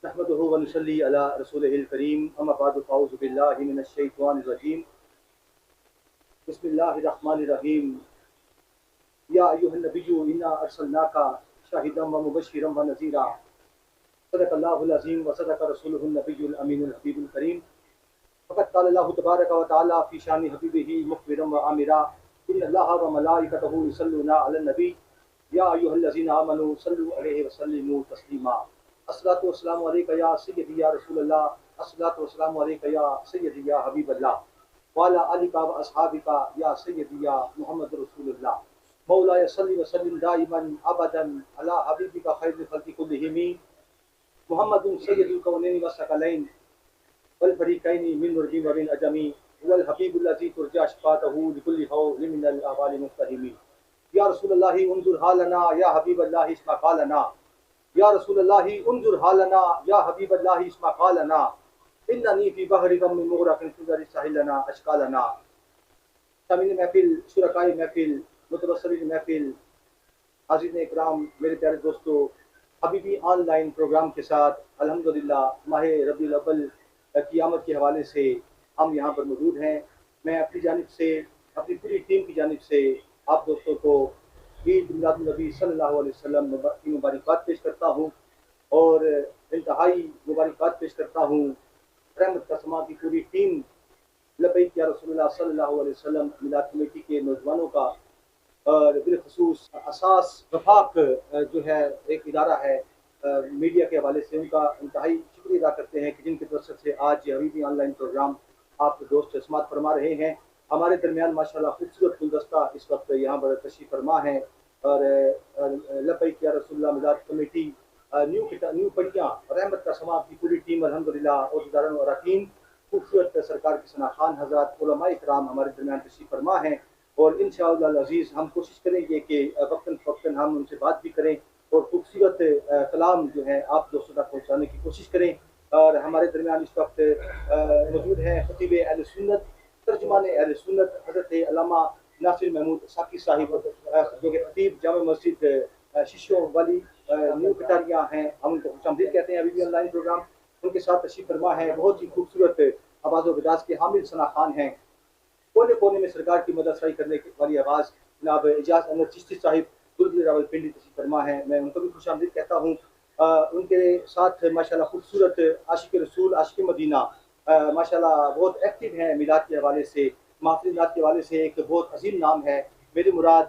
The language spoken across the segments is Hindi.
नहमदुहु व नुसल्ली अला रसूलिहिल करीम अम्मा बअद फ़अऊज़ु बिल्लाहि मिनश शैतानिर रजीम बिस्मिल्लाहिर रहमानिर रहीम या अय्युहन नबिय्यु इन्ना अरसलनाका शाहिदम व मुबश्शिरम व नज़ीरा सदक़ल्लाहुल अज़ीम व सदक़ रसूलुहुन नबिय्युल अमीनुल हबीबुल करीम फ़क़द क़ाल अल्लाहु तबारक व तआला फ़ी शानि हबीबिही मुख़बिरन व आमिरा इन्नल्लाहा व मलाइकतहु युसल्लूना अलन नबी या अय्युहल्लज़ीना आमनू सल्लु अलैहि व सल्लिमू तस्लीमा। अस्सलातु वस्सलामु अलैका या सय्यदी या रसूलल्लाह, अस्सलातु वस्सलामु अलैका या सय्यदी या हबीबल्लाह व अला आलिका व अस्हाबिका या सय्यदी या मुहम्मद रसूलुल्लाह। मौलाया सल्लि व सल्लिम दाइमन अबदन अला हबीबिका खैरिल खल्क़ि कुल्लिहिम मुहम्मदुन सय्यदुल कौनैनि व सकलैन वल फरीक़ैनि मिन मुर्दी व मिन अजमी वल हबीबुल लज़ी तुरजा शफ़ाअतहु लिकुल्लि हौलिन मिनल अहवालि मुस्तहिमी। या रसूलल्लाहि उन्जुर हालना या हबीबल्लाहि इस्मा क़ालना या रसूलल्लाहि उन्जुर हालना या हबीबल्लाहि इस्मा क़ालना इन्ननी फ़ी बहरि ग़म्मिन मुग़रक़िन फ़िज़रि साहिलना अशक़ालना। सामीन महफ़िल, शुरकाए महफ़िल, मुतबस्सिरीन महफ़िल, हाज़िरीन इकराम, मेरे प्यारे दोस्तों, हबीबी ऑनलाइन प्रोग्राम के साथ अल्हम्दुलिल्लाह माह रबीउल अव्वल की आमद के हवाले से हम यहाँ पर मौजूद हैं। मैं अपनी जानिब से, अपनी पूरी टीम की जानिब से आप दोस्तों को ईद मिलादुन नबी सल्लल्लाहु अलैहि वसल्लम की मुबारकबाद पेश करता हूँ और इंतहाई मुबारकबाद पेश करता हूँ रहमत का समा की पूरी टीम लबैक या रसूलुल्लाह सल्लल्लाहु अलैहि वसल्लम मिलाद कमेटी के नौजवानों का और बिलखसूस असास वफाक जो है एक इदारा है मीडिया के हवाले से, उनका इंतहाई शुक्रिया अदा करते हैं कि जिनकी तरफ से आज ये हबीबी ऑनलाइन प्रोग्राम आप दोस्त समात फरमा रहे हैं। हमारे दरमियान माशाल्लाह खूबसूरत गुलदस्ता इस वक्त यहाँ पर तशरीफ़ फरमा है और लबैक या रसूलुल्लाह मिलाद कमेटी न्यू पड़ियाँ रहमत का समा की पूरी टीम अल्हम्दुलिल्लाह और इदारों और अरकान खूबसूरत सरकार के सना खान हज़रात उलमा इकराम हमारे दरमियान तशरीफ़ फरमा हैं और इंशाअल्लाह अज़ीज़ हम कोशिश करेंगे कि वक्तन फ़वक्तन हम उनसे बात भी करें और खूबसूरत कलाम जो है आप दोस्तों तक पहुँचाने की कोशिश करें। और हमारे दरमियान इस वक्त मौजूद हैं खतीब अहले सुन्नत, तर्जुमान अहले सुन्नत हज़रत अल्लामा नासिर महमूद साकी साहिब, जो कि खतीब जामे मस्जिद शिशों वाली न्यू कटारिया हैं। हम उनको खुशामदीद कहते हैं। अभी भी ऑनलाइन प्रोग्राम उनके साथ तशरीफ़ फरमा है। बहुत ही खूबसूरत आवाज़ व मिजाज के हामिल सना खान हैं। कोने कोने में सरकार की मददसाई करने वाली आवाज़ जनाब एजाज अनवर चिश्ती साहिब दुर्ग रावलपिंडी तशरीफ़ फरमा है। मैं उनको भी खुशामदीद कहता हूँ। उनके साथ माशाल्लाह खूबसूरत आशिक रसूल, आशिक मदीना माशाल्लाह बहुत एक्टिव हैं मिलाद के हवाले से, महफिल मिलाद के हवाले से एक बहुत अजीम नाम है। मेरी मुराद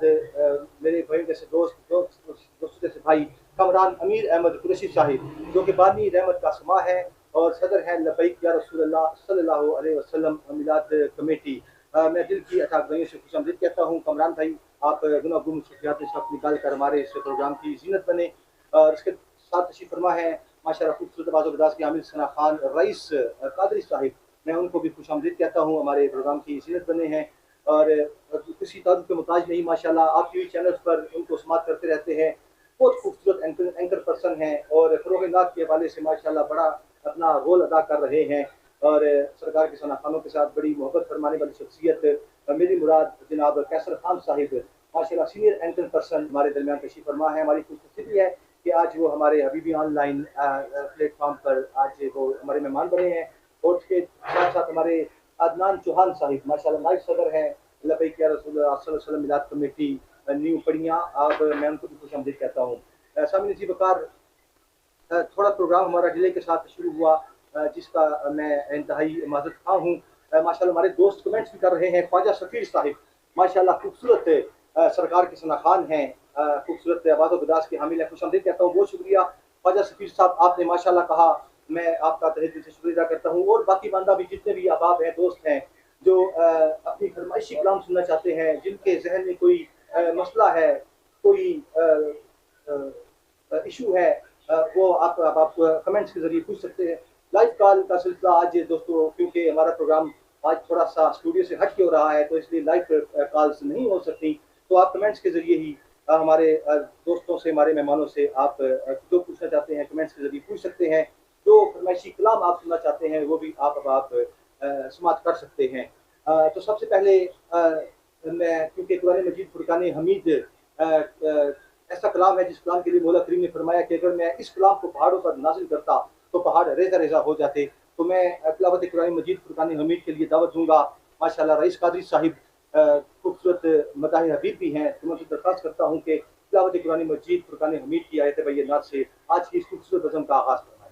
मेरे भाई जैसे दोस्त जैसे भाई कमरान अमीर अहमद कुरैशी साहिब, जो कि बानी रहमत का समा है और सदर हैं लबैक या रसूलुल्लाह सल्लल्लाहु अलैहि वसल्लम मिलाद कमेटी। मैं दिल की अथाह से खुशामदीद कहता हूँ। कमरान भाई, आप गुनागुम मुश्किलात से वक्त निकाल कर हमारे इस प्रोग्राम की जीनत बने और इसके साथ तशरीफ़ फरमा है माशाल्लाह खूबसूरत आवाज़ बदास के आमिर सना खान रईस कादरी साहिब, मैं उनको भी खुशामदीद कहता हूँ। हमारे प्रोग्राम की जीनत बने हैं और किसी तारुफ के मुताज नहीं, माशाल्लाह आप टीवी चैनल्स पर उनको समात करते रहते हैं। बहुत खूबसूरत एंकर पर्सन हैं और फ़रोग़ नात के हवाले से माशाल्लाह बड़ा अपना रोल अदा कर रहे हैं और सरकार के सना खानों के साथ बड़ी मोहब्बत फरमाने वाली शख्सियत मेरी मुराद जनाब कैसर खान साहिब, माशाल्लाह सीनियर एंकर पर्सन हमारे दरमियान तशरीफ़ फरमा है। हमारी खुशनसीबी है कि आज वो हमारे हबीबी ऑनलाइन प्लेटफॉर्म पर आज वो हमारे मेहमान बने हैं और उसके साथ साथ हमारे अदनान चौहान साहिब माशाल्लाह नायब सदर हैं लबैक या रसूलुल्लाह सल्लल्लाहु अलैहि वसल्लम मिलाद कमेटी न्यू पड़ियाँ। अब मैं उनको भी खुशामदीद कहता हूँ। सामने जी बकार थोड़ा प्रोग्राम हमारा डिले के साथ शुरू हुआ जिसका मैं इंतहाई माज़रत खा हूँ। माशाल्लाह हमारे दोस्त कमेंट्स भी कर रहे हैं। ख्वाजा सफ़ीर साहिब माशाल्लाह खूबसूरत सरकार के सना खान हैं, खूबसूरत आवाज़ बदास के हामिल है। खुशामदीद कहता हूँ, बहुत शुक्रिया ख्वाजा सफ़ीर साहब, आपने माशाल्लाह कहा, मैं आपका तहे दिल से शुक्रिया अदा करता हूँ। और बाकी बांदा भी जितने भी अहबाब हैं, दोस्त हैं जो अपनी फरमाइशी कलाम सुनना चाहते हैं, जिनके जहन में कोई मसला है, कोई इशू है, वो आप कमेंट्स के जरिए पूछ सकते हैं। लाइव कॉल का सिलसिला आज दोस्तों, क्योंकि हमारा प्रोग्राम आज थोड़ा सा स्टूडियो से हट के हो रहा है तो इसलिए लाइव कॉल्स नहीं हो सकती, तो आप कमेंट्स के जरिए ही हमारे दोस्तों से, हमारे मेहमानों से आप जो पूछना चाहते हैं कमेंट्स के जरिए पूछ सकते हैं। जो फरमाइशी कलाम आप सुनना चाहते हैं वो भी आप समात कर सकते हैं। तो सबसे पहले मैं, क्योंकि कुरान मजीद फुरकान हमीद ऐसा कलाम है जिस कलाम के लिए मौला करीम ने फरमाया कि अगर मैं इस कलाम को पहाड़ों पर नाजिल करता तो पहाड़ रेजा रेजा हो जाते। तो मैं तिलावत कुरान मजीद फुरकान हमीद के लिए दावत दूंगा। माशाल्लाह रईस कादरी साहिब खूबसूरत मदाह हबीब भी हैं, तो मैं उनसे दरख्वास्त करता हूँ कि तिलावत कुरान मजीद फुरकान हमीद की आयत बैयनात से आज की इस खूबसूरत बज़म का आगाज़ फरमाएं।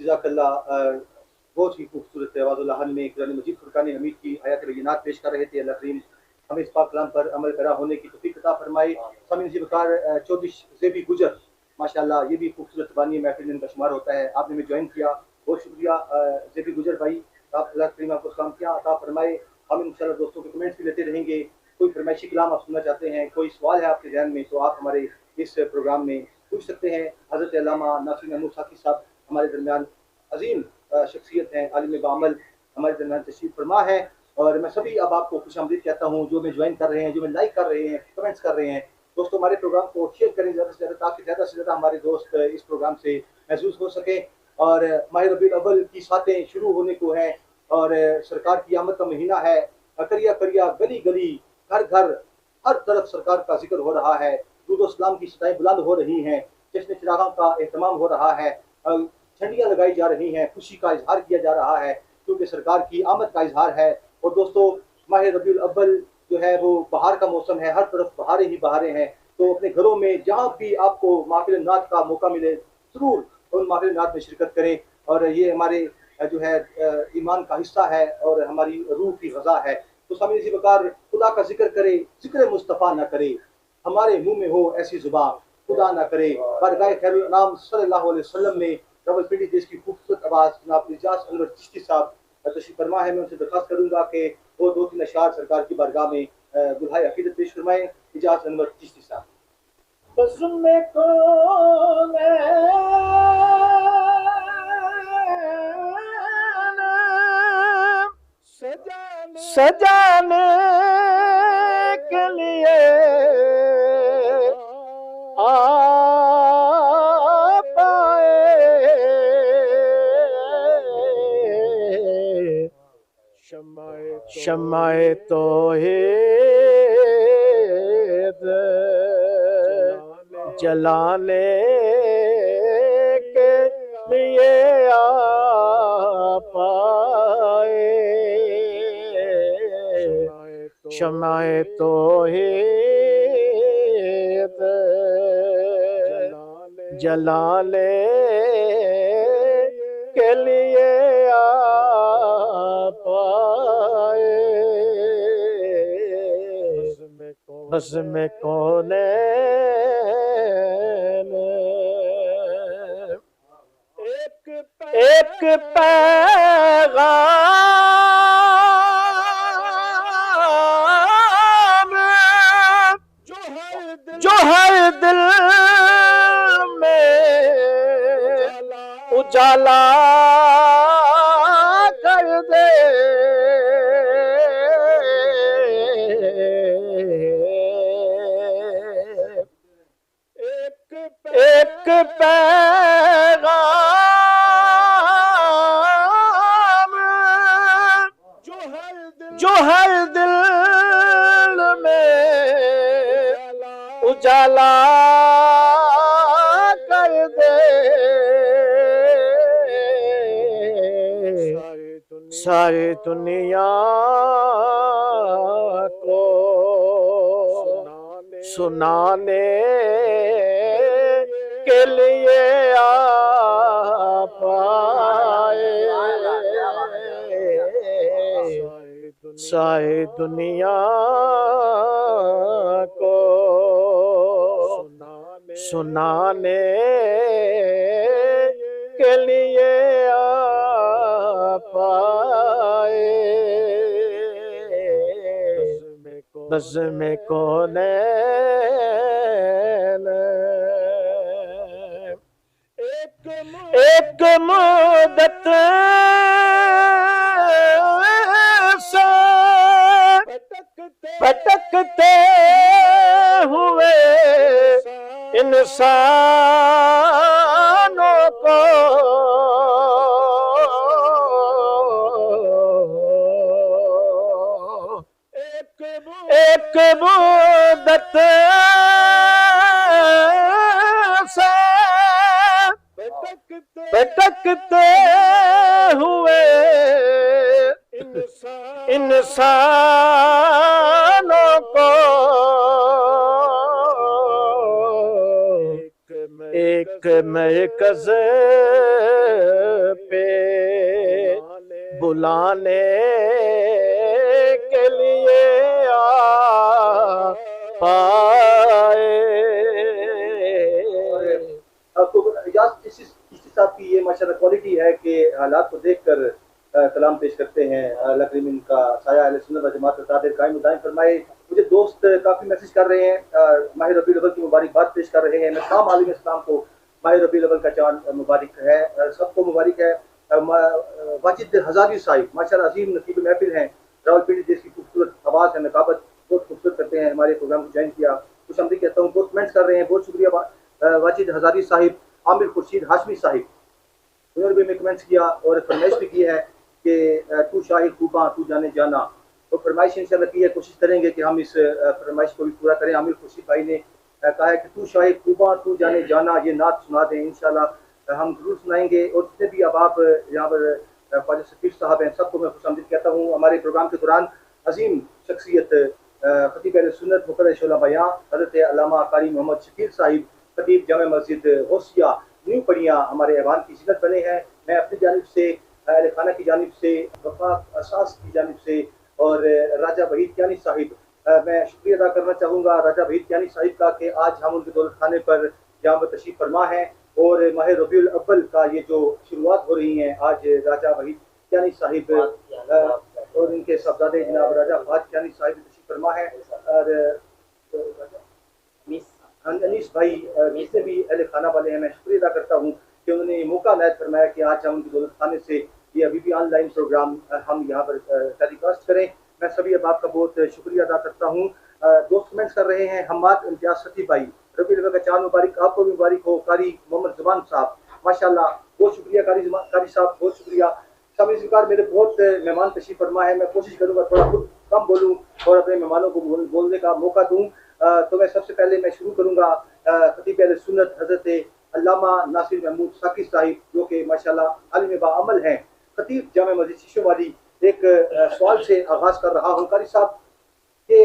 जज़ाकल्लाह। बहुत ही खूबसूरत आवाज़ में कुरान मजीद फुरकान हमीद की आयत बैयनात पेश कर रहे थे। अल्लाह करीम हमें इस पाक कलाम पर अमल करा होने की तौफीक अता फरमाए। सामईन जी बकार चौधरी ज़ेबी गुजर, माशाल्लाह ये भी खूबसूरत बानी महफिल में इनका शुमार होता है। आपने हमें ज्वाइन किया, बहुत शुक्रिया ज़ेबी गुजर भाई। आप अल्लाह करीम आपको सलामतियाँ अता फरमाए। हम इंशाल्लाह दोस्तों के कमेंट्स भी लेते रहेंगे। कोई फरमाइशी कलाम आप सुनना चाहते हैं, कोई सवाल है आपके ध्यान में, तो आप हमारे इस प्रोग्राम में पूछ सकते हैं। हज़रत अल्लामा नासिर महमूद साकी साहब हमारे दरमियान अजीम शख्सियत हैं, आलिम बामल हमारे दरमियान तशरीफ फरमा है। और मैं सभी अब आपको खुशामदीद कहता हूँ, जो मैं ज्वाइन कर रहे हैं, जो मैं लाइक कर रहे हैं, कमेंट्स कर रहे हैं। दोस्तों हमारे प्रोग्राम को शेयर करें ज़्यादा से ज़्यादा, ताकि ज़्यादा से ज़्यादा हमारे दोस्त इस प्रोग्राम से महसूस हो सकें। और माह रबीउल अव्वल की सातें शुरू होने को हैं और सरकार की आमद का महीना है। करिया करिया गली गली घर घर हर तरफ सरकार का जिक्र हो रहा है। दूध इस्लाम की सताएं बुलंद हो रही हैं, जश्न चिरागां का एहतमाम हो रहा है, झंडियाँ लगाई जा रही हैं, खुशी का इजहार किया जा रहा है, क्योंकि सरकार की आमद का इजहार है। और दोस्तों माह रबीउल अव्वल जो है वो बहार का मौसम है, हर तरफ बहारें ही बहारें हैं। तो अपने घरों में जहाँ भी आपको महफिल नात का मौका मिले, ज़रूर उन महफिल नात में शिरकत करें। और ये हमारे जो है ईमान का हिस्सा है और हमारी रूह की ग़ज़ा है। तो सामने इसी प्रकार खुदा का जिक्र करे, जिक्र मुस्तफ़ा न करे, हमारे मुंह में हो ऐसी जुबान खुदा ना करे। बरगाह खैरुल अनाम सल्लल्लाहु अलैहि वसल्लम में रावलपिंडी देश की खूबसूरत आवाज़ जनाब इजाज़ अनवर चिश्ती साहब तशरीफ फरमा है। मैं उनसे दरख्वास्त करूँगा कि वो 2-3 अशआर सरकार की बारगाह में दुल्हाए अकीदत पेश फरमाएं। इजाज़ अनवर चिश्ती साहब। सजाने के लिए आप आए, शम्माए तौहीद जलाने के लिए आप आए, शम्माए तौहीद जलाने के लिए आप आए। बज़्म कौनैन एक पैगाम जो हर दिल में उजाला कर दे, एक पैगाम जो हर दिल में उजाला कर दे, सारी दुनिया को सुनाने के लिए सारी दुनिया को सुनाने के लिए आप आए। नज़्म कौनैन एक मुद्दत से भटकते हुए इंसानों को एक मुद्दत से भटकते हुए इंसानों को एक मरकज़ पे बुलाने के लिए पाए। आपको इस साहब की ये माशाल्लाह क्वालिटी है कि हालात को देखकर कलाम पेश करते हैं। अल्लाह करीम इनका साया अहले सुन्नत व जमात का कादिर कायम दायम फरमाए। मुझे दोस्त काफ़ी मैसेज कर रहे हैं, माह रबीउल अव्वल की मुबारकबाद पेश कर रहे हैं। मैं तमाम आलिम इस्लाम को माह रबीउल अव्वल का चांद मुबारक है, सबको मुबारक है। वाजिद हज़ारी साहिब माशाल्लाह अजीम नसीब महफिल हैं, रावलपिंडी जिसकी खूबसूरत आवाज़ है, नकाबत बहुत खूबसूरत करते हैं, हमारे प्रोग्राम को ज्वाइन किया, कुछ हम भी कहता हूँ, बहुत कमेंट्स कर रहे हैं, बहुत शुक्रिया वाजिद हज़ारी साहिब। आमिर खुर्शीद हाशमी साहिब उन्होंने भी कमेंट्स किया और फरमाइश भी की है कि तू शाही खूबा तू जाने जाना। तो फरमाइश इंशाल्लाह की है, कोशिश करेंगे कि हम इस फरमाइश को भी पूरा करें। आमिर खुर्शीद भाई ने कहा है कि तू शाही खूबा तू जाने जाना, ये नात सुना दें, इंशाल्लाह हम जरूर सुनाएंगे। और जितने भी अब आप यहाँ पर ख्वाजा सफीर साहब हैं, सबको मैं खुशामदीद कहता हूँ। हमारे प्रोग्राम के दौरान अजीम शख्सियत खतीब अहले सुन्नत मुक़र्रर शोला बयां हज़रत अल्लामा कारी मोहम्मद शकीर साहिब खतीब जामे मस्जिद गौसिया न्यू पड़ियाँ हमारे ऐवान की ज़िन्नत बने हैं। मैं अपनी जानिब से, अहले खाना की जानिब से, वफाक असास की जानिब से और राजा वहीद कियानी साहिब, मैं शुक्रिया अदा करना चाहूँगा राजा वहीद कियानी साहिब का कि आज हम उनके दौलत खाने पर यहाँ पर तशरीफ़ फरमा है और माह रबीउल अव्वल का ये जो शुरुआत हो रही है, आज राजा वहीद कियानी साहिब और इनके साहबजादे जनाब राजा फहद कियानी साहिब तशरीफ़ फरमा है और अनीस भाई जितने भी अहले खाना वाले हैं, मैं शुक्रिया अदा करता हूँ कि उन्होंने ये मौका नायत फरमाया कि आज हम उनकी दौलत खाने से ये अभी भी ऑनलाइन प्रोग्राम हम यहाँ पर टेलीकास्ट करें। मैं सभी अब आपका बहुत शुक्रिया अदा करता हूँ। दोस्त कमेंट्स कर रहे हैं, हमाद इम्तियाज सती भाई रबीउल अव्वल का चांद मुबारक, आपको भी मुबारक हो। कारी मोहम्मद जुबान साहब माशाल्लाह बहुत शुक्रिया, कारी साहब बहुत शुक्रिया। शामिल सरकार मेरे बहुत मेहमान तशरीफ फरमा है, मैं कोशिश करूँगा थोड़ा खुद कम बोलूँ और अपने मेहमानों को बोलने का मौका दूँ। तो मैं सबसे पहले मैं शुरू करूँगा खतीब अहले सुन्नत हज़रत अल्लामा नासिर महमूद साकी साहिब, जो कि माशाल्लाह आलिम बाअमल हैं। खतीब जामे मस्जिद शीशों वाली एक सवाल से आगाज़ कर रहा हूँ कारी साहब के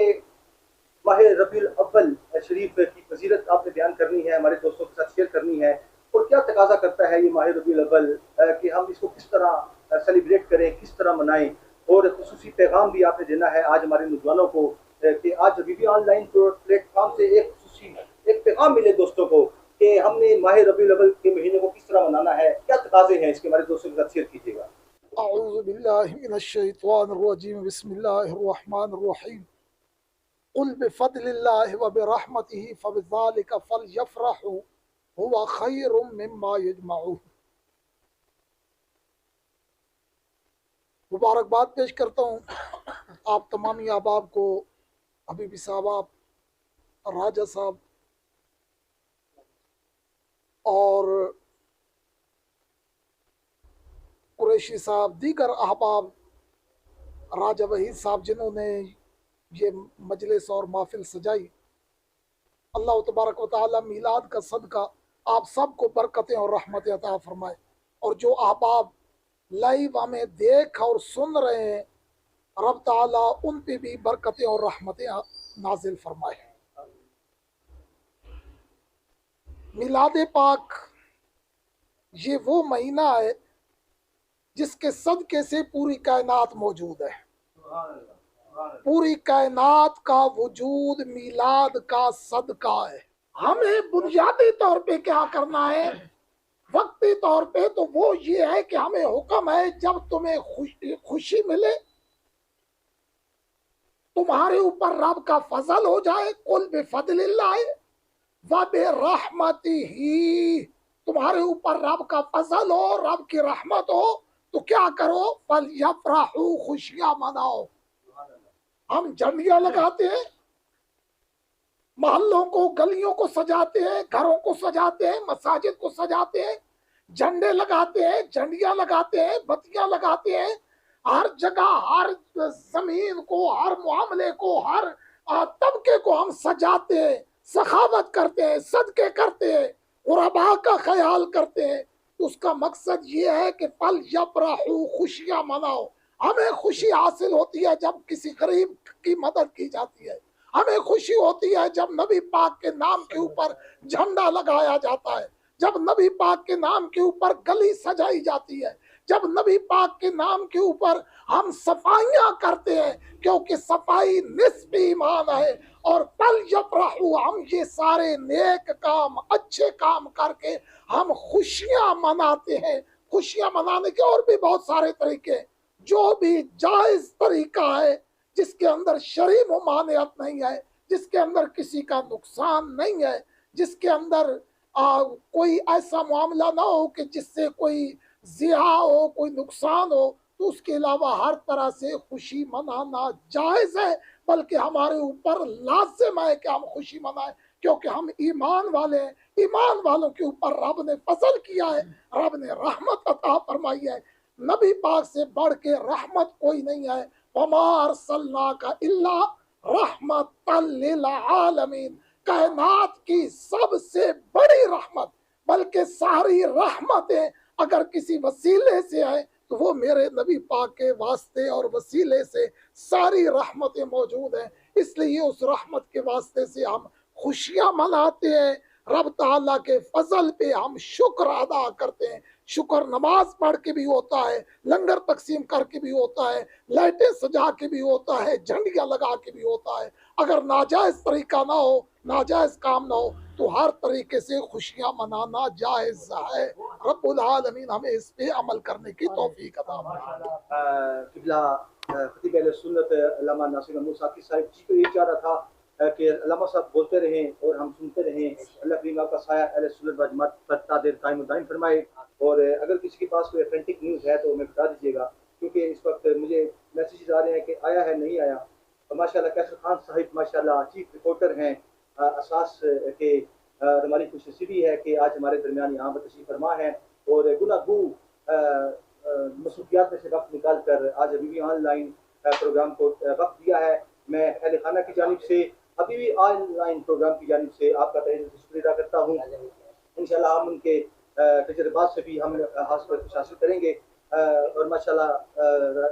माह रबीउल अव्वल शरीफ की फजीलत आपने बयान करनी है, हमारे दोस्तों के साथ शेयर करनी है और क्या तकाजा करता है ये माह रबीउल अव्वल कि हम इसको किस तरह सेलिब्रेट करें, किस तरह मनाएं और खुसूसी पैगाम भी आपने देना है आज हमारे नौजवानों को कि आज अभी भी ऑनलाइन प्लेटफॉर्म से एक पैगाम मिले दोस्तों को कि हमने माह रबीउल अव्वल के महीने को किस तरह मनाना है, क्या तकाजे हैं इसके, हमारे दोस्तों के साथ शेयर कीजिएगा। अऊज़ु बिल्लाहि मिनश्शैतानिर्रजीम, बिस्मिल्लाहिर्रहमानिर्रहीम। कुल बिफद्लिल्लाहि व बिरहमतिही फबिज़ालिका फलयफ़रहू हुवा खैरुम मिम्मा यजमऊन। मुबारकबाद पेश करता हूँ आप तमामी अहबाब को, हबीबी साहब, आप राजा साहब और कुरैशी साहब, दीगर अहबाब, राजा वहीद साहब जिन्होंने ये मजलिस और महफिल सजाई। अल्लाह तबारक व तआला मीलाद का सदका आप सबको बरकतें और रहमतें अता फरमाए और जो अहबाब लाइव हमें देख और सुन रहे हैं, रब ताला उन पे भी बरकतें और रहमतें नाजिल फरमाए। मिलाद पाक ये वो महीना है जिसके सदके से पूरी कायनात मौजूद है। पूरी कायनात का वजूद मीलाद का सदका है। हमें बुनियादी तौर पे क्या करना है, वक्ती तौर पे तो वो ये है कि हमें हुक्म है जब तुम्हें खुशी मिले, तुम्हारे ऊपर रब का फजल हो जाए, कुल बिफदलिल्लाह व बिरहमतिही, तुम्हारे ऊपर रब का फजल हो, रब की रहमत हो, तो क्या करो, फल यफराहू, खुशियां मनाओ। हम झंडियां लगाते हैं, मोहल्लों को गलियों को सजाते हैं, घरों को सजाते हैं, मसाजिद को सजाते हैं, झंडे लगाते हैं, झंडियां लगाते हैं, बत्तियां लगाते हैं, हर जगह हर जमीन को, हर मामले को, हर तबके को हम सजाते हैं, सखावत करते हैं, सदके करते हैं, गुरबा का ख्याल करते हैं। उसका मकसद ये है कि फल यफराहू, खुशियां मनाओ। हमें खुशी हासिल होती है जब किसी गरीब की मदद की जाती है, हमें खुशी होती है जब नबी पाक के नाम के ऊपर झंडा लगाया जाता है, जब नबी पाक के नाम के ऊपर गली सजाई जाती है, जब नबी पाक के नाम के ऊपर हम सफाइयां करते हैं, क्योंकि सफाई निस्फ ईमान है। और पल यफराहू, हम ये सारे नेक काम, अच्छे काम करके हम खुशियां मनाते हैं। खुशियां मनाने के और भी बहुत सारे तरीके, जो भी जायज तरीका है, जिसके अंदर शरई मुमानियत नहीं है, जिसके अंदर किसी का नुकसान नहीं है, जिसके अंदर कोई ऐसा मामला ना हो कि जिससे कोई जिया हो, कोई नुकसान हो, तो उसके अलावा हर तरह से खुशी मनाना जायज है, बल्कि हमारे ऊपर लाजिम है कि हम खुशी मनाएं, क्योंकि हम ईमान वाले हैं। ईमान वालों के ऊपर रब ने फजल किया है, रब ने रहमत अता फरमाई है। नबी पाक से बढ़ के रहमत कोई नहीं है। वमा अरसलनाका इल्ला रहमतल लिल आलमीन, कायनात की सबसे बड़ी रहमत, बल्कि सारी रहमतें अगर किसी वसीले से आए तो वो मेरे नबी पाक के वास्ते और वसीले से सारी रहमतें मौजूद हैं। इसलिए उस रहमत के वास्ते से हम खुशियां मनाते हैं, रब ताला के फजल पे हम शुक्र अदा करते हैं। शुक्र नमाज पढ़ के भी होता है, लंगर तकसीम करके भी होता है, लाइटें सजा के भी होता है, झंडियां लगा के भी होता है। अगर नाजायज तरीका ना हो, नाजायज काम ना हो, तो हर तरीके से खुशियां मनाना जायज है। रब्बुल आलमीन हमें इस पे अमल करने की तौफीक अता फरमाए। किबला खतीब अहले सुन्नत अल्लामा नासिर अहमद साकी साहब जी को ये चाह रहा था कि अल्लामा साहब बोलते रहें और हम सुनते रहें। अल्लाह करीम आपका साया अहले सुन्नत व जमात पर तादेर कायम दायम फरमाए। और अगर किसी के पास कोई ऑथेंटिक न्यूज़ है तो हमें बता दीजिएगा, क्योंकि इस वक्त मुझे मैसेजेस आ रहे हैं कि आया है, नहीं आया। और माशाल्लाह कैसर खान साहिब माशाल्लाह चीफ रिपोर्टर हैं असास के। हमारी खुशनसीबी है कि आज हमारे दरमियान यहाँ पर तशरीफ फरमा है और गुनागू मसरूफियात में से वक्त निकाल कर आज अभी भी ऑनलाइन प्रोग्राम को वक्त दिया है। मैं अहले खाना की जानिब से, अभी भी ऑनलाइन प्रोग्राम की जानिब से आपका तहे दिल से शुक्रिया अदा करता हूँ। इंशाल्लाह हम उनके तजर्बात से भी हम हासिल करेंगे। और माशाल्लाह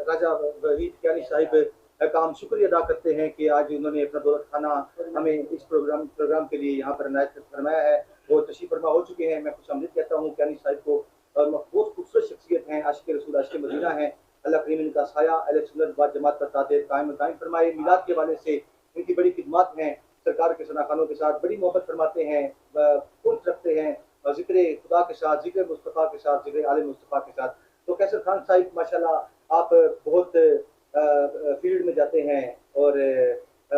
राजा वहीद कियानी साहिब का हम शुक्रिया अदा करते हैं कि आज उन्होंने अपना दौलत खाना हमें इस प्रोग्राम के लिए यहाँ पर इनायत फरमाया है। वो तशरीफ फरमा हो चुके हैं। मैं खुशामदीद कहता हूँ कियानी साहिब को। और बहुत खूबसूरत शख्सियत हैं, आशिक रसूल, आशिक मदीना हैं। अल्लाह करीम इनका साया अहले सुन्नत व जमात पर तादेर कायम दायम फरमाए। मिलाद के हवाले से इनकी बड़ी खिदमत हैं, सरकार के शनाखानों के साथ बड़ी मोहब्बत फरमाते हैं, कुर्त रखते हैं, जिक्र खुदा के साथ, जिक्र मुस्तफ़ा के साथ, जिक्र आले मुस्तफ़ा के साथ। तो कैसर खान साहिब माशाल्लाह आप बहुत फील्ड में जाते हैं और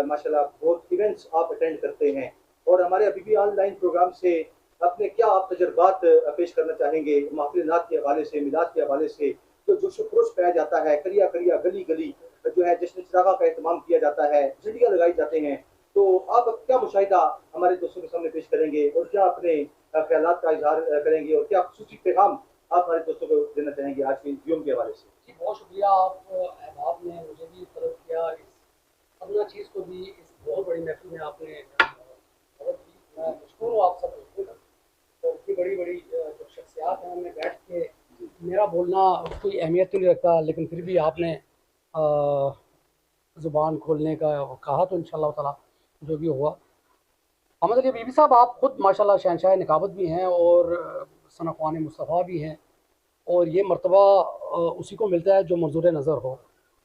माशाल्लाह बहुत इवेंट्स आप अटेंड करते हैं। और हमारे अभी भी ऑनलाइन प्रोग्राम से अपने क्या आप तजर्बात पेश करना चाहेंगे महफिल नात के हवाले से, मिलाद के हवाले से, जो जोश खरोश पाया जाता है, करिया करिया गली गली जो है जश्न चिरागा का एहतमाम किया जाता है, झंडियाँ लगाई जाते हैं, तो आप क्या मुशाहिदा हमारे दोस्तों के सामने पेश करेंगे और क्या अपने ख्यालात का इजहार करेंगे और क्या खुसूसी पैगाम आप हमारे दोस्तों को देना चाहेंगे आज के यूम के हवाले से? जी बहुत शुक्रिया, आप अहबाब ने मुझे भी तलब किया, इस अपना चीज़ को भी इस बहुत बड़ी महफिल में आपने मदद की। मैं मशकूर हूँ आप सब दोस्तों का। तो इतनी बड़ी बड़ी जो शख्सियात हैं उनमें बैठ के मेरा बोलना कोई अहमियत तो नहीं रखता, लेकिन फिर भी आपने ज़ुबान खोलने का कहा, तो इंशाअल्लाह ताला जो भी हुआ। अहमद अली बीबी साहब, आप ख़ुद माशाल्लाह शहनशाह निकाबत भी हैं और सनख़वान मुस्तफ़ा भी हैं, और ये मर्तबा उसी को मिलता है जो मंजूर नज़र हो।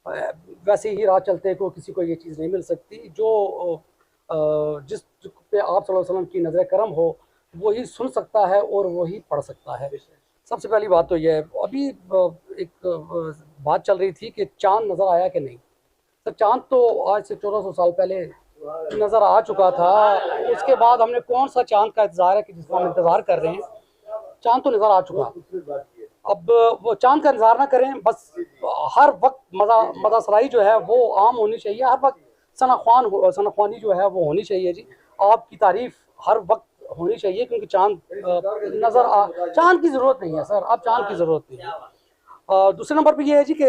वैसे ही राह चलते को किसी को ये चीज़ नहीं मिल सकती। जो जिस पे आप सल्लल्लाहु अलैहि वसल्लम की नज़र करम हो वही सुन सकता है और वही पढ़ सकता है। सबसे पहली बात तो यह है, अभी एक बात चल रही थी कि चाँद नज़र आया कि नहीं। तो चाँद तो आज से 1400 साल पहले नज़र आ चुका था। उसके बाद हमने कौन सा चाँद का इंतज़ार है कि जिसका हम इंतज़ार कर रहे हैं, चाँद तो नज़र आ चुका। अब वो चाँद का इंतज़ार ना करें, बस हर वक्त मज़ासराई जो है वो आम होनी चाहिए, हर वक्त सनाख्वानी जो है वो होनी चाहिए जी। आपकी तारीफ़ हर वक्त होनी चाहिए, क्योंकि चाँद चाँद की ज़रूरत नहीं है सर, अब चाँद की ज़रूरत नहीं है। दूसरे नंबर पे ये है जी कि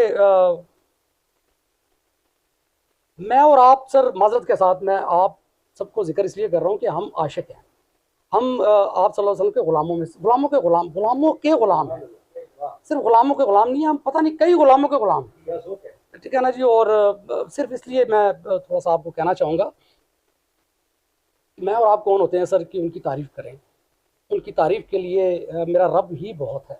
मैं और आप सर, माज़रत के साथ मैं आप सबको जिक्र इसलिए कर रहा हूँ कि हम आशिक हैं। हम आप सल्लल्लाहु अलैहि वसल्लम के गुलामों में गुलामों के गुलाम हैं। सिर्फ गुलामों के गुलाम नहीं है, हम पता नहीं कई गुलामों के गुलाम, ठीक है ना जी। और सिर्फ इसलिए मैं थोड़ा सा आपको कहना चाहूँगा, मैं और आप कौन होते हैं सर कि उनकी तारीफ़ करें। उनकी तारीफ़ के लिए मेरा रब ही बहुत है,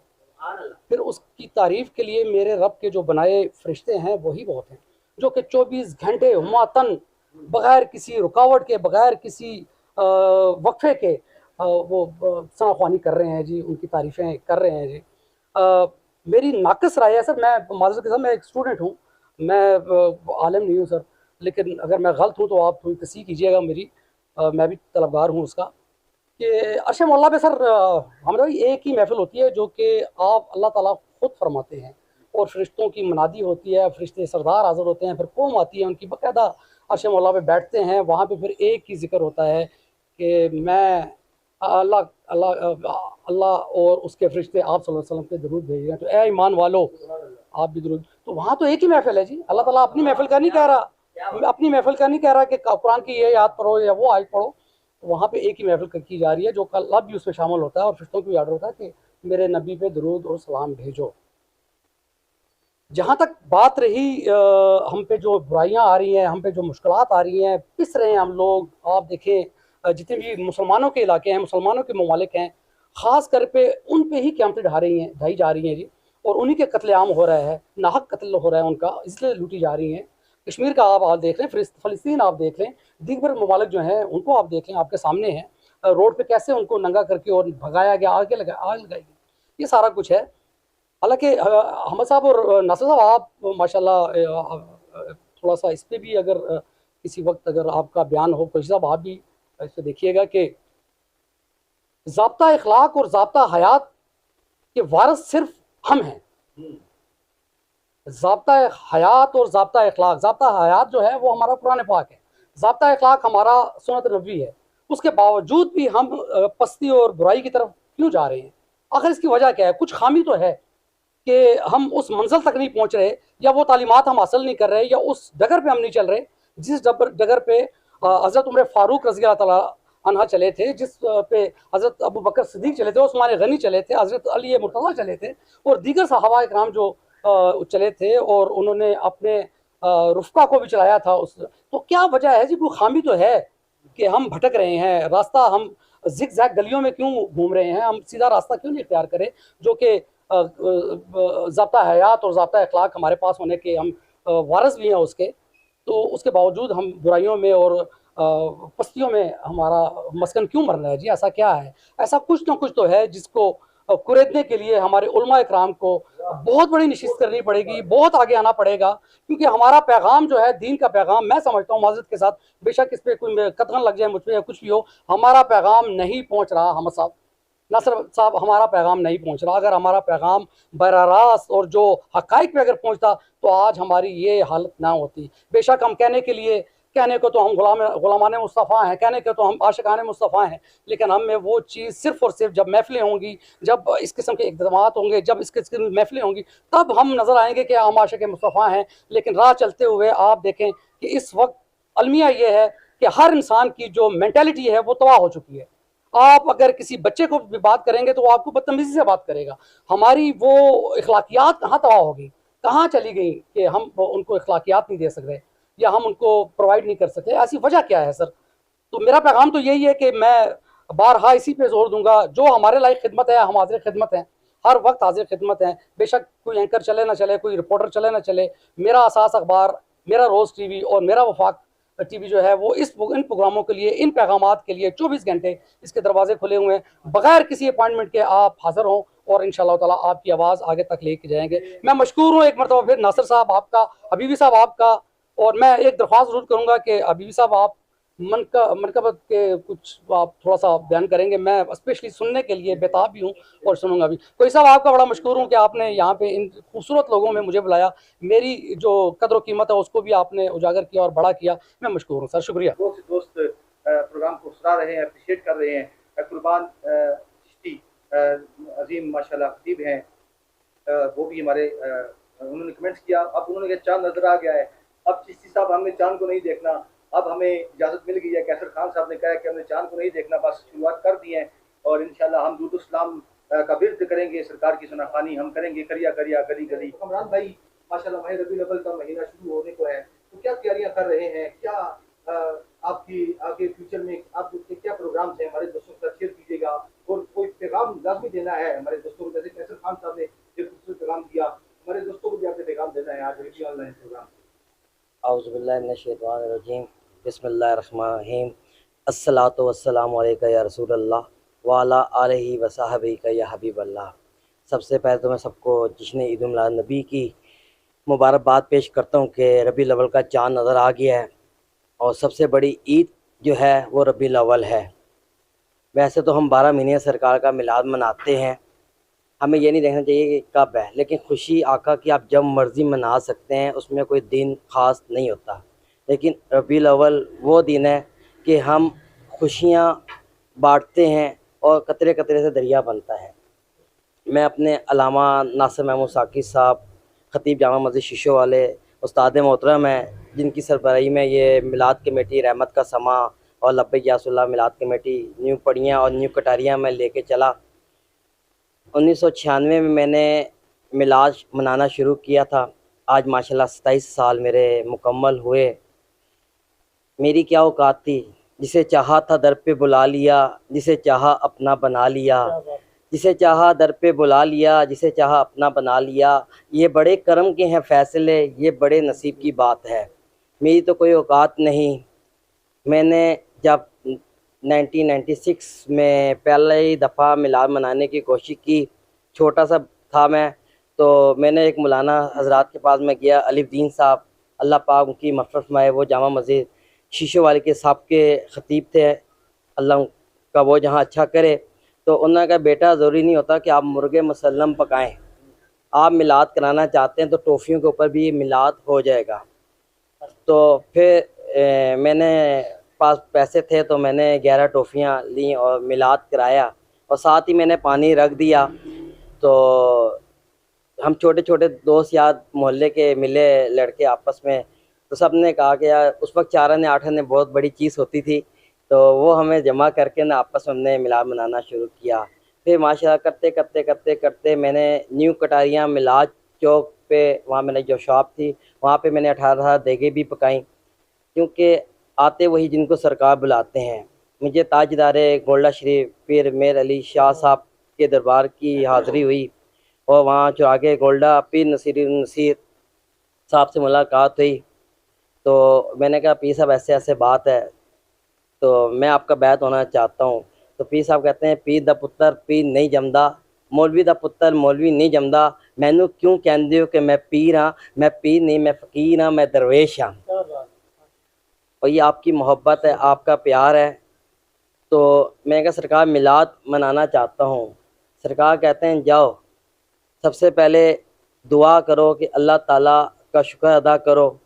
फिर उसकी तारीफ़ के लिए मेरे रब के जो बनाए फरिश्ते हैं वही बहुत हैं, जो कि 24 घंटे हुमातन बग़ैर किसी रुकावट के, बग़ैर किसी वक्फे के वो सनाख्वानी कर रहे हैं जी, उनकी तारीफ़ें कर रहे हैं जी। मेरी नाक़िस राय है सर, मैं माज़रत के साथ मैं एक स्टूडेंट हूँ, मैं आलिम नहीं हूँ सर, लेकिन अगर मैं गलत हूँ तो आप थोड़ी तस्दीक कीजिएगा मेरी, मैं भी तलबगार हूँ उसका, कि अर्श मौला पे सर हमारी एक ही महफ़िल होती है जो कि आप अल्लाह ताला ख़ुद फरमाते हैं, और फरिश्तों की मनादी होती है, फरिश्ते सरदार हाज़िर होते हैं, फिर कौम आती है उनकी, बाकायदा अर्श मौला पे बैठते हैं। वहाँ पे फिर एक ही ज़िक्र होता है कि मैं अल्लाह और उसके फरिश्ते आप सल्लल्लाहु अलैहि वसल्लम पे दरूद भेज रहे हैं, तो ए ईमान वालो आप भी दरूद। तो वहाँ तो एक ही महफ़िल है जी। अल्लाह ताला अपनी महफ़िल का नहीं कह रहा, अपनी महफ़िल का नहीं कह रहा कि कुरान की ये याद पढ़ो या वो आयत पढ़ो। वहाँ पे एक ही महफ़िल की जा रही है, जो कल अब भी उसमें शामिल होता है, और फरिश्तों को भी ऑर्डर होता है कि मेरे नबी पे दरूद और सलाम भेजो। जहाँ तक बात रही हम पे जो बुराइयाँ आ रही हैं, हम पे जो मुश्किलात आ रही हैं, पिस रहे हैं हम लोग। आप देखें जितने भी मुसलमानों के इलाके हैं, मुसलमानों के ममालिक हैं, ख़ास कर पे उन पे ही क़यामतें ढाई जा रही हैं जी, और उन्हीं के कत्लेआम हो रहा है, नाहक कत्ल हो रहा है उनका, इसलिए लूटी जा रही हैं। कश्मीर का आप देख लें, फ़लस्तीन आप देख लें, दीगर ममालिक जो हैं उनको आप देख लें, आपके सामने हैं, रोड पे कैसे उनको नंगा करके और भगाया गया, आग लगाई गई, ये सारा कुछ है। हालांकि अहमद साहब और नासिर साहब, आप माशाल्लाह थोड़ा सा इस पर भी अगर किसी वक्त अगर आपका बयान हो, कोई साहब आप भी इस पर देखिएगा कि ज़ाब्ता इखलाक और ज़ाब्ता हयात के वारिस सिर्फ हम हैं। ज़ाब्ता हयात और ज़ाब्ता इखलाक, ज़ाब्ता हयात जो है वो हमारा कुरान पाक है, ज़ाब्ता इखलाक हमारा सुन्नत नबवी है। उसके बावजूद भी हम पस्ती और बुराई की तरफ क्यों जा रहे हैं? आखिर इसकी वजह क्या है? कुछ खामी तो है कि हम उस मंजिल तक नहीं पहुंच रहे, या वो तालीमात हम हासिल नहीं कर रहे, या उस डगर पे हम नहीं चल रहे जिस डगर पे हज़रत उमर फ़ारूक रज़ी अल्लाह तआला अन्हा चले थे, जिस पे हज़रत अबू बकर सिद्दीक़ चले थे, उस्मान गनी चले थे, हज़रत अली मुर्तज़ा चले थे, और दीगर सहाबा इकराम जो चले थे, और उन्होंने अपने रुफ़का को भी चलाया था। तो क्या वजह है जी? कोई खामी तो है कि हम भटक रहे हैं, रास्ता हम ज़िग ज़ैग गलियों में क्यों घूम रहे हैं, हम सीधा रास्ता क्यों नहीं इख्तियार करें, जो कि ज़ाब्ता हयात और ज़ाब्ता अखलाक हमारे पास होने के हम वारिस भी हैं उसके। तो उसके बावजूद हम बुराइयों में और पस्तियों में हमारा मस्कन क्यों मर रहा है जी? ऐसा क्या है? ऐसा कुछ ना कुछ तो है जिसको कुरेदने के लिए हमारे उलमा इकराम को बहुत बड़ी नशिस्त करनी पड़ेगी, बहुत आगे आना पड़ेगा, क्योंकि हमारा पैगाम जो है, दीन का पैगाम, मैं समझता हूँ माज़रत के साथ, बेशक इस पर कोई कतगन लग जाए मुझ पर या कुछ भी हो, हमारा पैगाम नहीं पहुँच रहा। हम साहब, नासिर साहब, हमारा पैगाम नहीं पहुँच रहा। अगर हमारा पैगाम बराह रास्त और जो हक़ाइक़ पे अगर पहुँचता तो आज हमारी ये हालत ना होती। बेशक हम कहने को तो हम गुलामाने मुस्तफ़ा हैं, कहने को तो हम आशिकाने मुस्तफ़ा हैं, लेकिन हम में वो चीज़ सिर्फ़ और सिर्फ जब महफ़िलें होंगी, जब इस किस्म के इक़दामात होंगे, जब इस किस्म की महफ़िलें होंगी, तब हम नज़र आएंगे कि हम आशिक़ मुस्तफ़ा हैं। लेकिन राह चलते हुए आप देखें कि इस वक्त अलमिया ये है कि हर इंसान की जो मेंटालिटी है वो तबाह हो चुकी है। आप अगर किसी बच्चे को भी बात करेंगे तो वो आपको बदतमीज़ी से बात करेगा। हमारी वो इखलाकियात कहाँ तबाह होगी, कहाँ चली गई कि हम उनको इखलाकियात नहीं दे सक रहे या हम उनको प्रोवाइड नहीं कर सकते? ऐसी वजह क्या है सर? तो मेरा पैगाम तो यही है कि मैं बारहा इसी पे जोर दूंगा, जो हमारे लायक खिदमत है हम हाज़िर खिदमत हैं, हर वक्त हाजिर खिदमत हैं। बेशक कोई एंकर चले ना चले, कोई रिपोर्टर चले ना चले, मेरा असास अखबार, मेरा रोज़ टीवी और मेरा वफाक टीवी जो है वो इन प्रोग्रामों के लिए, इन पैगामात के लिए 24 घंटे इसके दरवाजे खुले हुए हैं। बगैर किसी अपॉइंटमेंट के आप हाज़िर हों और इंशाअल्लाह ताला आपकी आवाज़ आगे तक लेके जाएंगे। मैं मशकूर हूँ एक मरतबा फिर नासिर साहब आपका, हबीबी साहब आपका, और मैं एक दरख्वास्त ज़रूर करूँगा कि हबीबी साहब आप मनकबत के कुछ आप थोड़ा सा बयान करेंगे। मैं स्पेशली सुनने के लिए बेताब भी हूँ और सुनूंगा भी। कोई साहब आपका बड़ा मशकूर हूँ कि आपने यहाँ पे इन खूबसूरत लोगों में मुझे बुलाया, मेरी जो कदर कीमत है उसको भी आपने उजागर किया और बड़ा किया। मैं मशकूर हूँ सर, शुक्रिया। बहुत से दोस्त प्रोग्राम को सराह रहे हैं, अप्रिशिएट कर रहे हैं। कुर्बान चिश्ती अजीम माशाल्लाह खतीब हैं, वो भी हमारे उन्होंने कमेंट्स किया। अब उन्होंने कहा चांद नजर आ गया है, अब चिश्ती साहब हमने चांद को नहीं देखना, अब हमें इजाज़त मिल गई है। कैसर खान साहब ने कहा कि हमने चांद को नहीं देखना, बस शुरुआत कर दी है और इंशाल्लाह हम दुरूद इस्लाम का बिर्द करेंगे, सरकार की सुनाखानी हम करेंगे, करिया करिया गली गली। कमरान भाई माशाल्लाह माह रबीउल अव्वल का महीना शुरू होने को है, तो क्या तैयारियां कर रहे हैं? क्या आपकी आगे फ्यूचर में आपके क्या प्रोग्राम्स हैं? हमारे दोस्तों के साथ शेयर कीजिएगा और कोई पैगाम लाजमी देना है हमारे दोस्तों को, जैसे कैसर खान साहब ने एक खूबसूरत पैगाम दिया, हमारे दोस्तों को भी आपने पैगाम देना है आज रेडियो ऑनलाइन प्रोग्राम। औज़ुबिल्लाहि मिनश्शैतानिर्रजीम, बिस्मिल्लाहिर्रहमानिर्रहीम, अस्सलातु वस्सलामु अलैका या रसूलल्लाह व अला आलिहि व सहबिका या हबीबल्लाह। सबसे पहले तो मैं सबको जश्न ईद मिलाद नबी की मुबारकबाद पेश करता हूँ कि रबीउल अव्वल का चाँद नज़र आ गया है और सबसे बड़ी ईद जो है वो रबीउल अव्वल है। वैसे तो हम 12 महीने सरकार का मिलाद मनाते हैं, हमें ये नहीं देखना चाहिए कि कब है, लेकिन खुशी आका की आप जब मर्ज़ी मना सकते हैं, उसमें कोई दिन ख़ास नहीं होता। लेकिन रबीउल अव्वल वो दिन है कि हम खुशियाँ बांटते हैं और कतरे कतरे से दरिया बनता है। मैं अपने अल्लामा नासिर महमूद साकी साहब, ख़तीब जामा मस्जिद शीशो वाले, उस्ताद मोहतरम हैं, जिनकी सरबराही में ये मिलाद कमेटी रहमत का समा और लब्बैक या रसूलल्लाह मिलाद कमेटी न्यू पड़ियाँ और न्यू कटारियाँ में लेके चला। 1996 में मैंने मिलाद मनाना शुरू किया था। आज माशाल्लाह 27 साल मेरे मुकम्मल हुए। मेरी क्या औकात थी, जिसे चाहा था दर पे बुला लिया, जिसे चाहा अपना बना लिया, जिसे चाहा दर पे बुला लिया, जिसे चाहा अपना बना लिया। ये बड़े करम के हैं फ़ैसले, ये बड़े नसीब की बात है। मेरी तो कोई औकात नहीं। मैंने जब 1996 में पहली दफ़ा मिलाद मनाने की कोशिश की, छोटा सा था मैं, तो मैंने एक मौलाना हज़रात के पास में गया, अलीउद्दीन साहब, अल्लाह पाक उनकी मग़फ़िरत फरमाए, वो जामा मस्जिद शीशो वाले के साहब के ख़तीब थे, अल्लाह का वो जहाँ अच्छा करे। तो उन्होंने कहा बेटा ज़रूरी नहीं होता कि आप मुर्गे मुसल्लम पकाएं, आप मिलाद कराना चाहते हैं तो टॉफ़ियों के ऊपर भी मिलाद हो जाएगा। तो फिर मैंने पास पैसे थे तो मैंने 11 टॉफ़ियाँ ली और मिलाद कराया और साथ ही मैंने पानी रख दिया। तो हम छोटे छोटे दोस्त यार मोहल्ले के मिले लड़के आपस में, तो सब ने कहा कि यार उस वक्त 4 आने 8 आने बहुत बड़ी चीज़ होती थी, तो वो हमें जमा करके ना आपस में हमने मिलाद मनाना शुरू किया। फिर माशाल्लाह करते करते करते करते मैंने न्यू कटारियाँ मिलाद चौक पे, वहाँ मैंने जो शॉप थी वहाँ पे मैंने 18 देगे भी पकाई, क्योंकि आते वही जिनको सरकार बुलाते हैं। मुझे ताजदारे गोल्डा शरीफ पीर मेर अली शाह साहब के दरबार की हाज़िरी हुई और वहाँ चुरागे गोल्डा पीर नसीर साहब से मुलाकात हुई। तो मैंने कहा पीर साहब ऐसे ऐसे बात है, तो मैं आपका बैत होना चाहता हूँ। तो पीर साहब कहते हैं पीर दा पुत्तर पीर नहीं जमदा, मौलवी दा पुत्तर मौलवी नहीं जमदा, मैनू क्यों कहते हो कि मैं पीर हाँ? मैं पीर नहीं, मैं फ़कीर हाँ, मैं दरवेश हाँ। और ये आपकी मोहब्बत है, आपका प्यार है। तो मैं कहा सरकार मिलाद मनाना चाहता हूँ। सरकार कहते हैं जाओ, सबसे पहले दुआ करो कि अल्लाह ताला का शुक्र अदा करो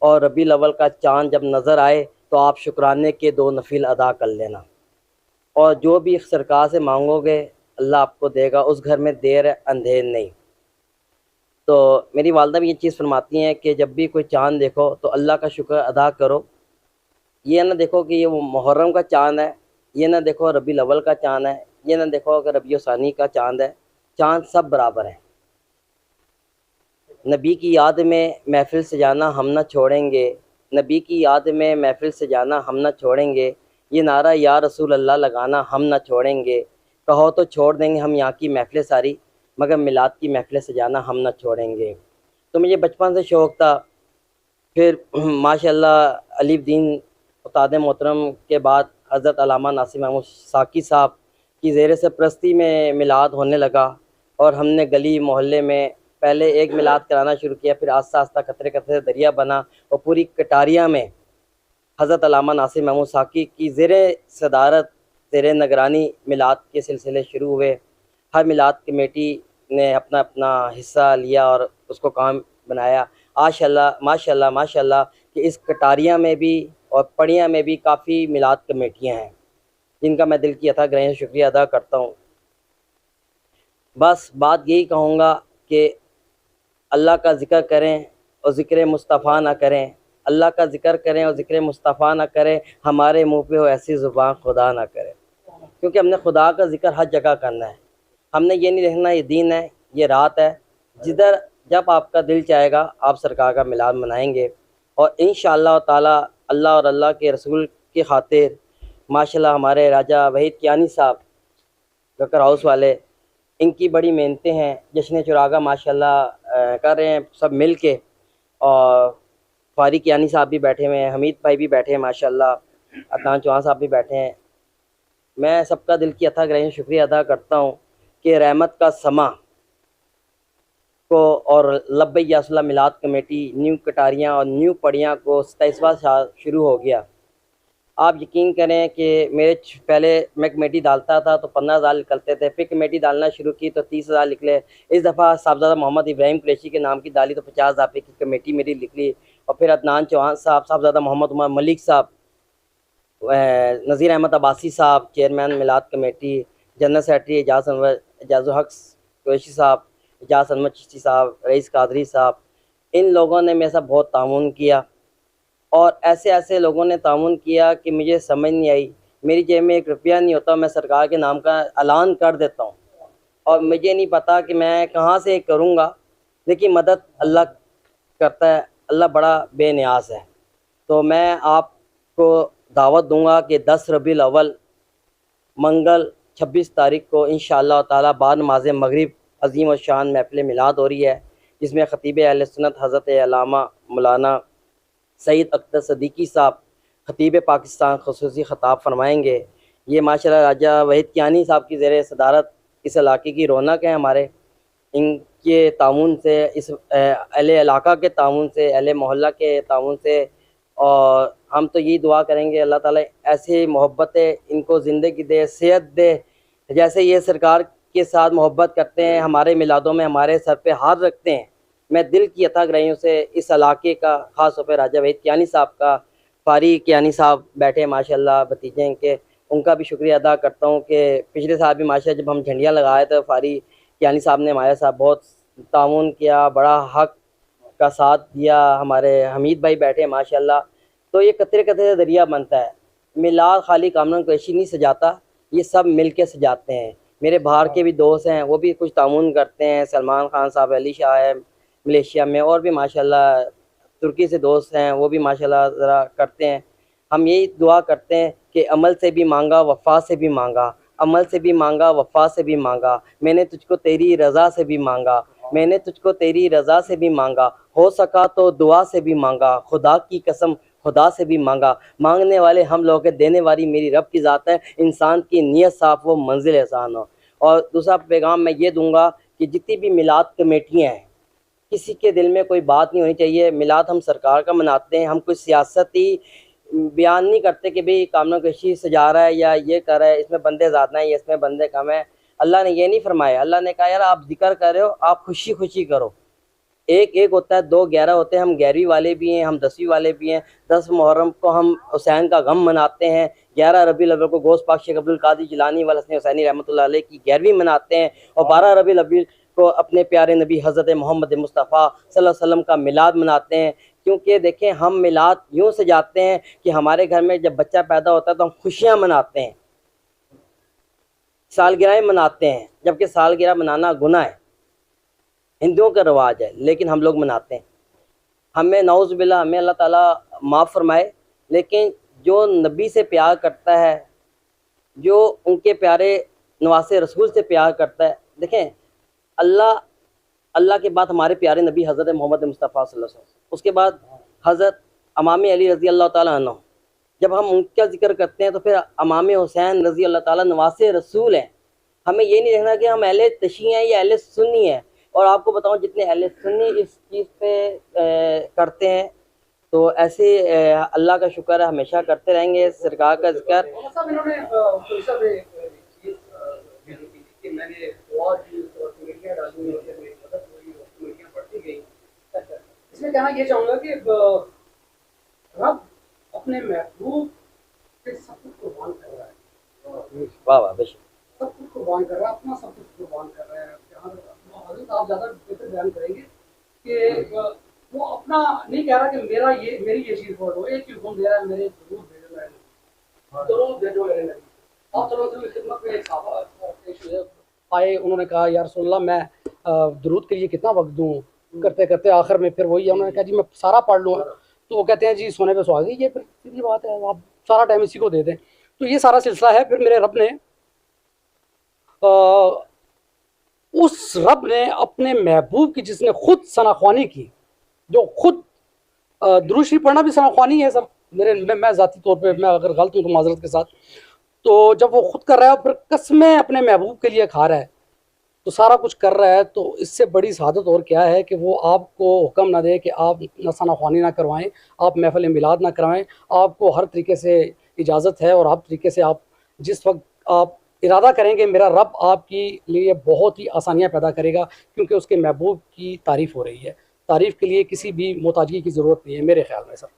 और रबीउल अव्वल का चाँद जब नज़र आए तो आप शुक्राने के 2 नफिल अदा कर लेना, और जो भी सरकार से मांगोगे अल्लाह आपको देगा। उस घर में देर है अंधेर नहीं। तो मेरी वालदा भी ये चीज़ फरमाती हैं कि जब भी कोई चाँद देखो तो अल्लाह का शुक्र अदा करो। ये ना देखो कि ये मुहर्रम का चाँद है, ये ना देखो रबीउल अव्वल का चाँद है, ये ना देखो कि रबीउल सानी का चाँद है। चाँद सब बराबर हैं। नबी की याद में महफ़िल सजाना हम ना छोड़ेंगे, नबी की याद में महफ़िल सजाना हम ना छोड़ेंगे, ये नारा या रसूल अल्लाह लगाना हम ना छोड़ेंगे। कहो तो छोड़ देंगे हम यहाँ की महफ़िल सारी, मगर मिलाद की महफ़िल सजाना हम न छोड़ेंगे। तो मुझे बचपन से शौक़ था। फिर माशाअल्लाह अलीफ दीन उस्ताद मोहतरम के बाद हज़रत अल्लामा नासिर महमूद साकी साहब की ज़ेर सरपरस्ती में मिलाद होने लगा और हमने गली मोहल्ले में पहले एक मिलाद कराना शुरू किया, फिर आस्ता आस्ता कतरे कतरे दरिया बना और पूरी कटारिया में हज़रत अल्लामा नासिर महमूद साकी की ज़ेर सदारत ज़ेर निगरानी मिलाद के सिलसिले शुरू हुए। हर मिलाद कमेटी ने अपना अपना हिस्सा लिया और उसको काम बनाया। माशाअल्लाह माशाअल्लाह कि इस कटारिया में भी और पड़िया में भी काफ़ी मिलाद कमेटियाँ हैं जिनका मैं दिल की अथाह शुक्रिया अदा करता हूँ। बस बात यही कहूँगा कि अल्लाह का ज़िक्र करें और ज़िक्र मुस्तफ़ा ना करें, अल्लाह का ज़िक्र करें और ज़िक्र मुस्तफ़ा ना करें, हमारे मुँह पे हो ऐसी ज़ुबान खुदा ना करे। क्योंकि हमने खुदा का ज़िक्र हर जगह करना है। हमने ये नहीं देखना ये दिन है, ये रात है, जिधर जब आपका दिल चाहेगा आप सरकार का मिलाद मनाएंगे। और इंशाअल्लाह ताला अल्लाह और अल्लाह के रसूल की खातिर माशाअल्लाह हमारे राजा वहीद कियानी साहब गकर हाउस वाले, इनकी बड़ी मेहनतें हैं। जश्न चुरागा माशाअल्लाह कर रहे हैं सब मिल के, और फारिक कियानी साहब भी बैठे हुए हैं, हमीद भाई भी बैठे हैं माशाअल्लाह, अदनान चौहान साहब भी बैठे हैं। मैं सबका दिल की अथाह शुक्रिया अदा करता हूँ कि रहमत का समा को और लब्बैक या रसूलल्लाह मिलाद कमेटी न्यू कटारियाँ और न्यू पड़ियाँ को 27वां साल शुरू हो गया। आप यकीन करें कि मेरे पहले मैं कमेटी डालता था तो 15,000 निकलते थे, फिर कमेटी डालना शुरू की तो 30,000 निकले। इस दफ़ा साहबजादा मोहम्मद इब्राहिम कुरैशी के नाम की डाली तो 50,000 रुपये की कमेटी मेरी निकली। और फिर अदनान चौहान साहब, साहबजादा मोहम्मद उमर मलिक साहब, नज़ीर अहमद अब्बासी साहब चेयरमैन मिलाद कमेटी, जनरल सेक्रेटरी एजाज़ुल हक कुरैशी साहब, एजाज़ अहमद चिश्ती साहब, रईस कादरी साहब, इन लोगों ने मेरे साथ बहुत ताउन किया। और ऐसे ऐसे लोगों ने ताउन किया कि मुझे समझ नहीं आई। मेरी जेब में 1 रुपया नहीं होता, मैं सरकार के नाम का ऐलान कर देता हूँ और मुझे नहीं पता कि मैं कहाँ से करूँगा, लेकिन मदद अल्लाह करता है। अल्लाह बड़ा बेनियाज़ है। तो मैं आपको दावत दूँगा कि 10 रबीउल अव्वल मंगल 26 तारीख को इंशाअल्लाह ताला बाद नमाज़ मगरिब अज़ीम और शान महफ़िल मिलाद हो रही है, जिसमें ख़तीब अहले सुन्नत हज़रत अल्लामा मौलाना सईद अख्तर सदीकी साहब ख़तीब पाकिस्तान ख़ुसूसी ख़िताब फरमाएंगे। ये माशाअल्लाह राजा वहीद कियानी साहब की ज़ेर सदारत इस इलाके की रौनक है। हमारे इनके ताउन से, इस अहले इलाका के ताउन से, अहले मोहल्ला के ताउन से, और हम तो यही दुआ करेंगे अल्लाह ताला ऐसी मोहब्बतें इनको ज़िंदगी दे, सेहत दे। जैसे ये सरकार के साथ मोहब्बत करते हैं, हमारे मिलादों में हमारे सर पे हाथ रखते हैं। मैं दिल की अथाह गहराइयों से इस इलाके का, ख़ास तौर पर राजा वहीद कियानी साहब का, फारिक कियानी साहब बैठे माशाअल्लाह भतीजे इनके, उनका भी शुक्रिया अदा करता हूँ कि पिछले साल भी माशाअल्लाह जब हम झंडियाँ लगाए तो फारिक कियानी साहब ने हमारे साथ बहुत ताउन किया, बड़ा हक का साथ दिया। हमारे हमीद भाई बैठे माशाअल्लाह। तो ये कतरे कतरे दरिया बनता है। मिलाद खाली कामरान कुरैशी नहीं सजाता, ये सब मिल के सजाते हैं। मेरे बाहर के भी दोस्त हैं, वो भी कुछ ताउन करते हैं। सलमान खान साहब अली शाह है मलेशिया में, और भी माशाअल्लाह तुर्की से दोस्त हैं, वो भी माशाअल्लाह ज़रा करते हैं। हम यही दुआ करते हैं कि अमल से भी मांगा, वफ़ा से भी मांगा, अमल से भी मांगा, वफ़ा से भी मांगा। मैंने तुझको तेरी रज़ा से भी मांगा, मैंने तुझको तेरी रज़ा से भी मांगा, हो सका तो दुआ से भी मांगा, खुदा की कसम खुदा से भी मांगा। मांगने वाले हम लोग हैं, देने वाली मेरी रब की ज़ात है। इंसान की नीयत साफ़ वो मंजिल एहसान हो। और दूसरा पैगाम मैं ये दूँगा कि जितनी भी मिलाद कमेटियाँ हैं, किसी के दिल में कोई बात नहीं होनी चाहिए। मिलाद हम सरकार का मनाते हैं, हम कोई सियासती बयान नहीं करते कि भाई कामरान कुरैशी सजा रहा है या ये कर रहा है, इसमें बंदे ज़्यादा हैं या इसमें बंदे कम हैं। अल्लाह ने ये नहीं फरमाया। अल्लाह ने कहा यार आप जिक्र कर रहे हो, आप खुशी खुशी करो। एक एक होता है, 2 11 होते हैं। हम 11वीं वाले भी हैं, हम 10वीं वाले भी हैं। 10 मुहर्रम को हम हुसैन का गम मनाते हैं। 11 रबीउल अव्वल को गौस पाक शेख अब्दुल कादिर जिलानी वाल हसन हुसैनी रहमतुल्लाह अलैह की 11वीं मनाते हैं। और 12 रबीउल अव्वल को अपने प्यारे नबी हज़रत मोहम्मद मुस्तफ़ा सल्लल्लाहु अलैहि वसल्लम का मिलाद मनाते हैं। क्योंकि देखें हम मिलाद यूँ सजाते हैं कि हमारे घर में जब बच्चा पैदा होता है तो हम खुशियाँ मनाते हैं, सालगिरह मनाते हैं, जबकि सालगिरह मनाना गुनाह है, हिंदुओं का रवाज है, लेकिन हम लोग मनाते हैं। हमें नौज़ बिल्लाह, हमें अल्लाह ताला माफ़ फरमाए। लेकिन जो नबी से प्यार करता है, जो उनके प्यारे नवासे रसूल से प्यार करता है, देखें अल्लाह के बाद हमारे प्यारे नबी हज़रत मोहम्मद मुस्तफ़ा सल्लल्लाहु अलैहि वसल्लम, उसके बाद हज़रत इमाम अली रज़ी अल्लाह ताला अन्हु। जब हम उनका जिक्र करते हैं तो फिर इमाम हुसैन रज़ी अल्लाह ताला नवासे रसूल हैं। हमें ये नहीं देखना कि हम अहले तशी हैं या अहले सुन्नी हैं। और आपको बताऊं, जितने अहले सुन्नी इस चीज़ पे करते हैं तो ऐसे अल्लाह का शुक्र है, हमेशा करते रहेंगे सरकार का जिक्र। इन्होंने कि मैंने दुआ की और कमेटियां डाली और मेरी मदद हुई और कमेटियां बढ़ती गई। इसमें कहना ये चाहूँगा कि रब अपने महबूब से सब कुछ कुर्बान कर रहा है। वाह वाह, बेशक सब कुछ कुर्बान कर रहा है, अपना सब कुछ कुर्बान कर रहा है। हज़रत आप ज़्यादा बेहतर बयान करेंगे कि वो अपना नहीं कह रहा कि मेरी ये चीज़ फॉलो हो, एक ही हुक्म दे रहा है, मेरे जरूर भेजो मेरे नबी, जरूर भेजो मेरे नबी। आप सल्लल्लाहु अलैहि वसल्लम की खिदमत में एक सहाबा आए, उन्होंने कहा या रसूलल्लाह मैं दुरूद के लिए कितना वक्त दूँ। करते करते आखिर में फिर वही उन्होंने कहा जी मैं सारा पढ़ लूँ। तो वो कहते हैं जी सोने पे सुहागी, ये फिर सीधी बात है, आप सारा टाइम इसी को दे दें। तो ये सारा सिलसिला है। फिर मेरे रब ने उस रब ने अपने महबूब की, जिसने खुद सनाख्वानी की, जो खुद दुरूद शरीफ पढ़ना भी सनाख्वानी है सर मेरे, मैं ज़ाती तौर पे मैं अगर गलत हूँ तो माजरत के साथ। तो जब वो खुद कर रहा है और फिर कसमें अपने महबूब के लिए खा रहा है, तो सारा कुछ कर रहा है, तो इससे बड़ी शहादत और क्या है कि वो आपको हुक्म ना दे कि आप नसाना ख्वानी ना करवाएं, आप महफिल मिलाद ना करवाएं। आपको हर तरीके से इजाज़त है और हर तरीके से आप जिस वक्त आप इरादा करेंगे, मेरा रब आपके लिए बहुत ही आसानियाँ पैदा करेगा, क्योंकि उसके महबूब की तारीफ़ हो रही है। तारीफ़ के लिए किसी भी मोहताजगी की ज़रूरत नहीं है मेरे ख्याल में सर।